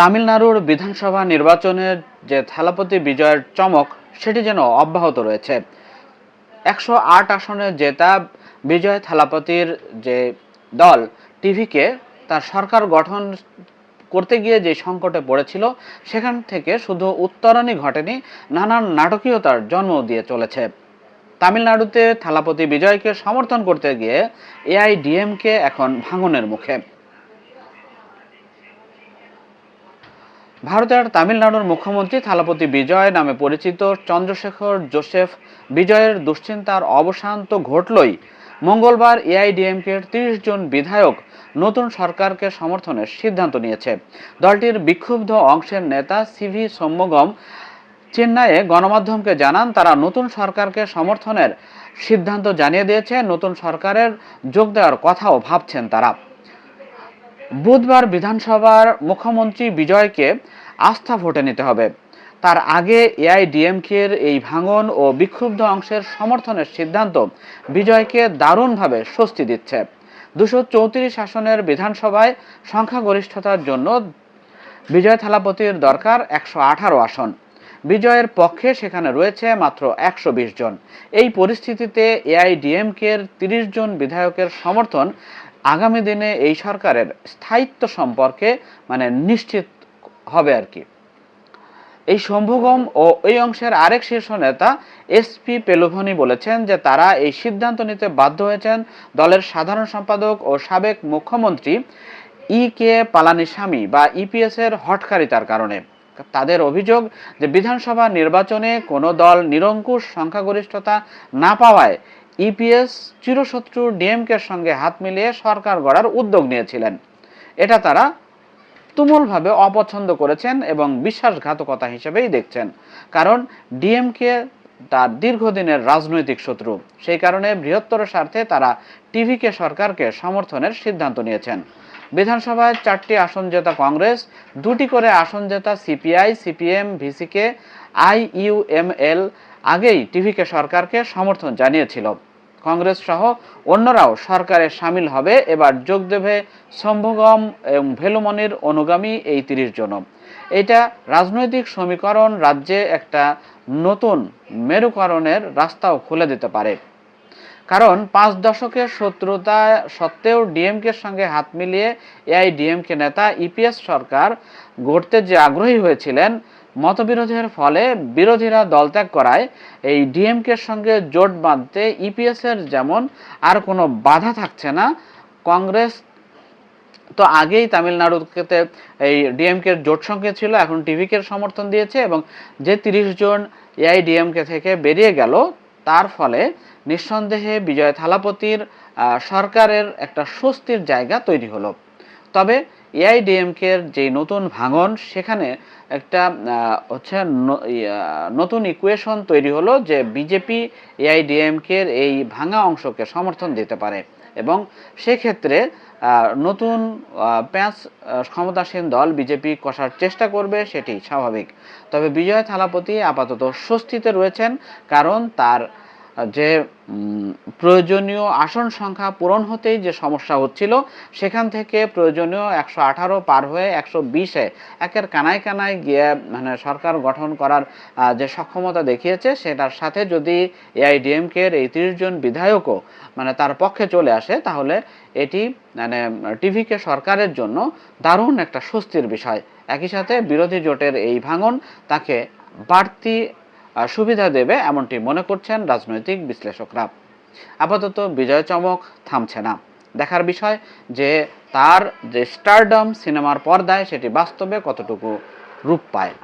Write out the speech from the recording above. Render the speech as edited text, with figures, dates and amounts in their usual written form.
তামিলনাড়ুর বিধানসভা নির্বাচনের যে থালাপতি বিজয়ের চমক সেটি যেন অব্যাহত রয়েছে। 108 আসনে জেতা বিজয় থালাপতির যে দল টিভিকে তার সরকার গঠন করতে গিয়ে যে সংকটে পড়েছিল সেখান থেকে শুধু উত্তরণই ঘটেনি, নানান নাটকীয়তার জন্ম দিয়ে চলেছে। তামিলনাড়ুতে থালাপতি বিজয়কে সমর্থন করতে গিয়ে এআইডিএমকে এখন ভাঙনের মুখে। ভারতের তামিলনাড়ুর মুখ্যমন্ত্রী থালাপতি বিজয় নামে পরিচিত চন্দ্রশেখর জোসেফ বিজয়ের দুশ্চিন্তার অবসান তো ঘটলই। মঙ্গলবার এআইডিএমকের 30 জন বিধায়ক নতুন সরকারকে সমর্থনের সিদ্ধান্ত নিয়েছে। দলটির বিক্ষুব্ধ অংশের নেতা সিভি সৌম্যগম চেন্নাইয়ে গণমাধ্যমকে জানান, তারা নতুন সরকারকে সমর্থনের সিদ্ধান্ত জানিয়ে দিয়েছে। নতুন সরকারের যোগ দেওয়ার কথাও ভাবছেন তারা। বুধবার বিধানসভার মুখ্যমন্ত্রী বিজয়কে আস্থা ভোটে নিতে হবে। তার আগে এআইডিএমকের এই ভাঙন ও বিক্ষুব্ধ অংশের সমর্থনের সিদ্ধান্ত বিজয়কে দারুণভাবে স্বস্তি দিচ্ছে। 234 আসনের বিধানসভায় সংখ্যাগরিষ্ঠতার জন্য বিজয় থালাপতির দরকার 118 আসন। বিজয়ের পক্ষে সেখানে রয়েছে মাত্র 120 জন। এই পরিস্থিতিতে এআইডিএমকের 30 জন বিধায়কের সমর্থন আগামী দিনে এই সরকারের স্থায়িত্ব সম্পর্কে নিশ্চিত হবে আর কি। এই শম্ভুগম ও এই অংশের আরেক শীর্ষ নেতা এসপি পেলুভনি বলেছেন যে তারা এই সিদ্ধান্ত নিতে বাধ্য হয়েছেন দলের সাধারণ সম্পাদক ও সাবেক মুখ্যমন্ত্রী কে পালানিস্বামী বা ইপিএস এর হঠকারিতার কারণে। তাদের অভিযোগ যে বিধানসভা নির্বাচনে কোনো দল নিরঙ্কুশ সংখ্যাগরিষ্ঠতা না পাওয়ায় ইপিএস চিরশত্রু ডিএমকের সঙ্গে হাত মিলিয়ে সরকার গড়ার উদ্যোগ নিয়েছিলেন। এটা তারা তুমুলভাবে অপছন্দ করেছেন এবং বিশ্বাসঘাতকতা হিসেবেই দেখছেন, কারণ ডিএমকে তার দীর্ঘদিনের রাজনৈতিক শত্রু। সেই কারণে বৃহত্তর স্বার্থে তারা টিভিকে সরকারকে সমর্থনের সিদ্ধান্ত নিয়েছেন। বিধানসভায় 4টি আসন জেতা কংগ্রেস, 2টি করে আসন জেতা সিপিআই, সিপিএম, ভিসিকে, আইইউএমএল আগেই টিভিকে সরকারকে সমর্থন জানিয়েছিল। কংগ্রেস সহ অন্যরাও সরকারে সামিল হবে। এবার যোগ দেবে শম্ভুগম এবং ভেলুমনির অনুগামী এই 30 জন। এটা রাজনৈতিক সমীকরণ রাজ্যে একটা নতুন মেরুকরণের রাস্তাও খুলে দিতে পারে, কারণ 5 দশকের শত্রুতা সত্ত্বেও ডিএমকের সঙ্গে হাত মিলিয়ে এআইডিএমকে নেতা ইপিএস সরকার গড়তে যে আগ্রহী হয়েছিলেন, মতবিরোধের ফলে বিরোধীরা দলত্যাগ করায় এই ডিএমকের সঙ্গে জোট বাঁধতে ইপিএস এর যেমন আর কোনো বাধা থাকছে না। কংগ্রেস তো আগেই তামিলনাড়ুতে এই ডিএমকের জোট সঙ্গে ছিল, এখন টিভিকে সমর্থন দিয়েছে এবং যে 30 জন এআইডিএমকে থেকে বেরিয়ে গেল তার ফলে নিঃসন্দেহে বিজয় থালাপতির সরকারের একটা স্বস্তির জায়গা তৈরি হলো। তবে এআইডিএমকের যে নতুন ভাঙন, সেখানে একটা নতুন ইকুয়েশন তৈরি হলো যে বিজেপি এআইডিএমকের এই ভাঙা অংশকে সমর্থন দিতে পারে এবং সেক্ষেত্রে নতুন প্যাঁচ ক্ষমতাসীন দল বিজেপি কষার চেষ্টা করবে, সেটি স্বাভাবিক। তবে বিজয় থালাপতি আপাতত স্বস্তিতে রয়েছেন, কারণ তার যে প্রয়োজনীয় আসন সংখ্যা পূরণ হতেই যে সমস্যা হচ্ছিল, সেখান থেকে প্রয়োজনীয় 118 পার হয়ে 120-এ একের কানায় কানায় গিয়ে সরকার গঠন করার যে সক্ষমতা দেখিয়েছে, সেটার সাথে যদি এআইডিএমকের এই 30 জন বিধায়কও তার পক্ষে চলে আসে, তাহলে এটি টিভিকে সরকারের জন্য দারুণ একটা স্বস্তির বিষয়। একই সাথে বিরোধী জোটের এই ভাঙন তাকে বাড়তি সুবিধা দেবে এমনটি মনে করছেন রাজনৈতিক বিশ্লেষকরা। আপাতত বিজয় চমক থামছে না। দেখার বিষয় যে তার যে স্টারডম সিনেমার পর্দায় সেটি বাস্তবে কতটুকু রূপ পায়।